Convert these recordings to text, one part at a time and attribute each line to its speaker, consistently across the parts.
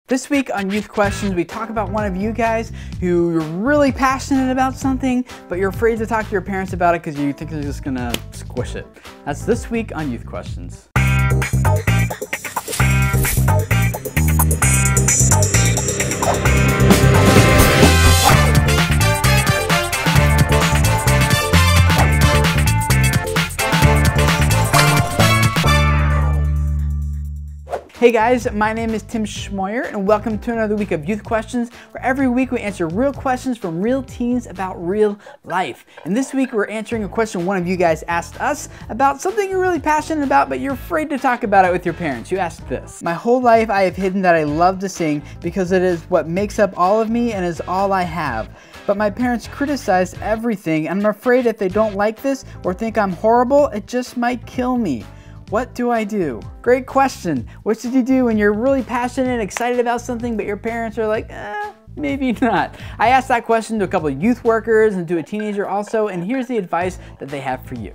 Speaker 1: This week on Youth Questions, we talk about one of you guys who you're really passionate about something, but you're afraid to talk to your parents about it because you think they're just gonna squish it. That's this week on Youth Questions. Hey guys, my name is Tim Schmoyer and welcome to another week of Youth Questions, where every week we answer real questions from real teens about real life. And this week we're answering a question one of you guys asked us about something you're really passionate about, but you're afraid to talk about it with your parents. You asked this: my whole life I have hidden that I love to sing because it is what makes up all of me and is all I have. But my parents criticize everything and I'm afraid if they don't like this or think I'm horrible, it just might kill me. What do I do? Great question. What should you do when you're really passionate and excited about something, but your parents are like, maybe not? I asked that question to a couple of youth workers and to a teenager also, and here's the advice that they have for you.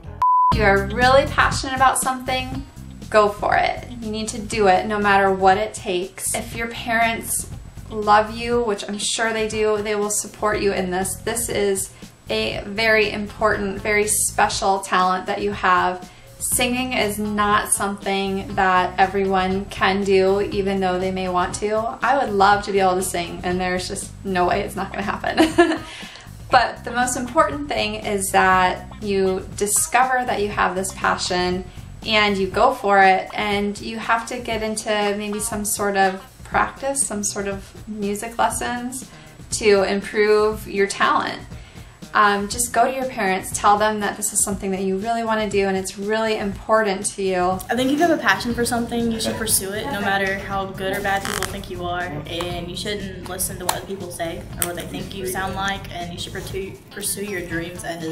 Speaker 2: You are really passionate about something, go for it. You need to do it no matter what it takes. If your parents love you, which I'm sure they do, they will support you in this. This is a very important, very special talent that you have. Singing is not something that everyone can do, even though they may want to. I would love to be able to sing, and there's just no way it's not going to happen. But the most important thing is that you discover that you have this passion and you go for it, and you have to get into maybe some sort of practice, some sort of music lessons to improve your talent. Just go to your parents, tell them that this is something that you really want to do and it's really important to you.
Speaker 3: I think if you have a passion for something, you should pursue it no matter how good or bad people think you are, and you shouldn't listen to what other people say or what they think you sound like, and you should pursue your dreams as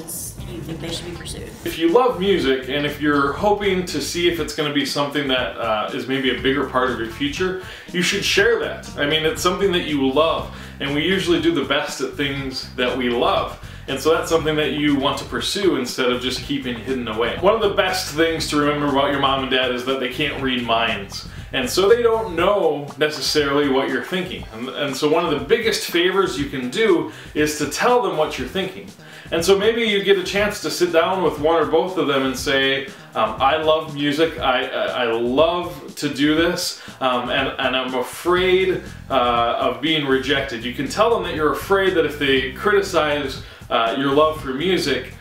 Speaker 3: you think they should be pursued.
Speaker 4: If you love music and if you're hoping to see if it's going to be something that is maybe a bigger part of your future, you should share that. I mean, it's something that you love, and we usually do the best at things that we love. And so that's something that you want to pursue instead of just keeping hidden away. One of the best things to remember about your mom and dad is that they can't read minds. And so they don't know necessarily what you're thinking. And so one of the biggest favors you can do is to tell them what you're thinking. And so maybe you get a chance to sit down with one or both of them and say, I love music, I love to do this, and I'm afraid of being rejected. You can tell them that you're afraid that if they criticize your love for music,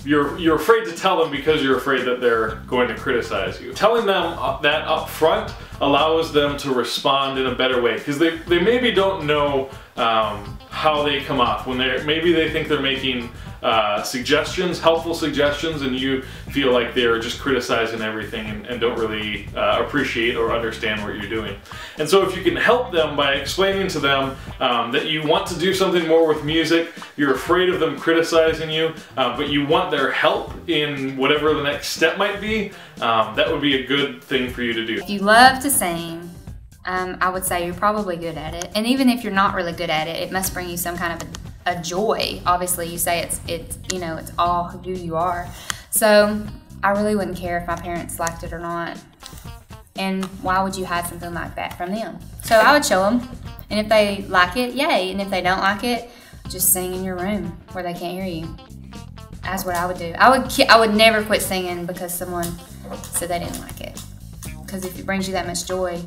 Speaker 4: you're afraid to tell them because you're afraid that they're going to criticize you. Telling them that up front allows them to respond in a better way, because they maybe don't know how they come off. When maybe they think they're making suggestions, helpful suggestions, and you feel like they're just criticizing everything and don't really appreciate or understand what you're doing. And so if you can help them by explaining to them that you want to do something more with music, you're afraid of them criticizing you, but you want their help in whatever the next step might be, that would be a good thing for you to do.
Speaker 5: If you love to sing, I would say you're probably good at it. And even if you're not really good at it, it must bring you some kind of a joy. Obviously, you say it's all who you are. So I really wouldn't care if my parents liked it or not. And why would you hide something like that from them? So I would show them. And if they like it, yay. And if they don't like it, just sing in your room where they can't hear you. That's what I would do. I would never quit singing because someone said they didn't like it. Because if it brings you that much joy,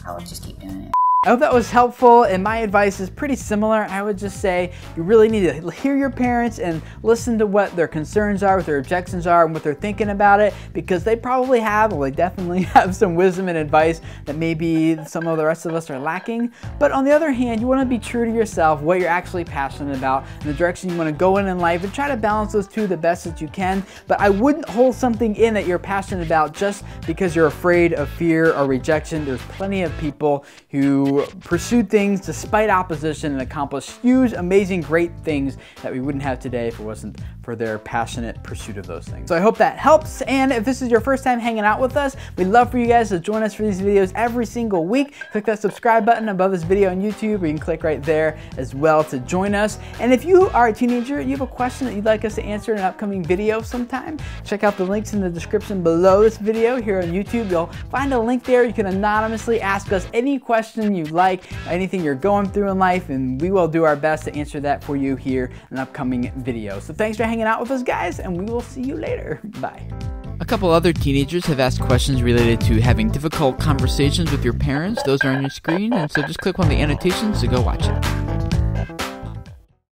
Speaker 5: I would just keep doing it.
Speaker 1: I hope that was helpful, and my advice is pretty similar. I would just say you really need to hear your parents and listen to what their concerns are, what their objections are, and what they're thinking about it, because they probably have, well, they definitely have some wisdom and advice that maybe some of the rest of us are lacking. But on the other hand, you want to be true to yourself, what you're actually passionate about, and the direction you want to go in life, and try to balance those two the best that you can. But I wouldn't hold something in that you're passionate about just because you're afraid of fear or rejection. There's plenty of people who pursued things despite opposition and accomplished huge, amazing, great things that we wouldn't have today if it wasn't for their passionate pursuit of those things. So I hope that helps, and if this is your first time hanging out with us, we'd love for you guys to join us for these videos every single week. Click that subscribe button above this video on YouTube, or you can click right there as well to join us. And if you are a teenager and you have a question that you'd like us to answer in an upcoming video sometime, check out the links in the description below this video here on YouTube. You'll find a link there. You can anonymously ask us any question you like, anything you're going through in life, and we will do our best to answer that for you here in an upcoming video. So thanks for hanging out with us, guys, and we will see you later. Bye. A couple other teenagers have asked questions related to having difficult conversations with your parents. Those are on your screen, and so just click on the annotations to go watch it.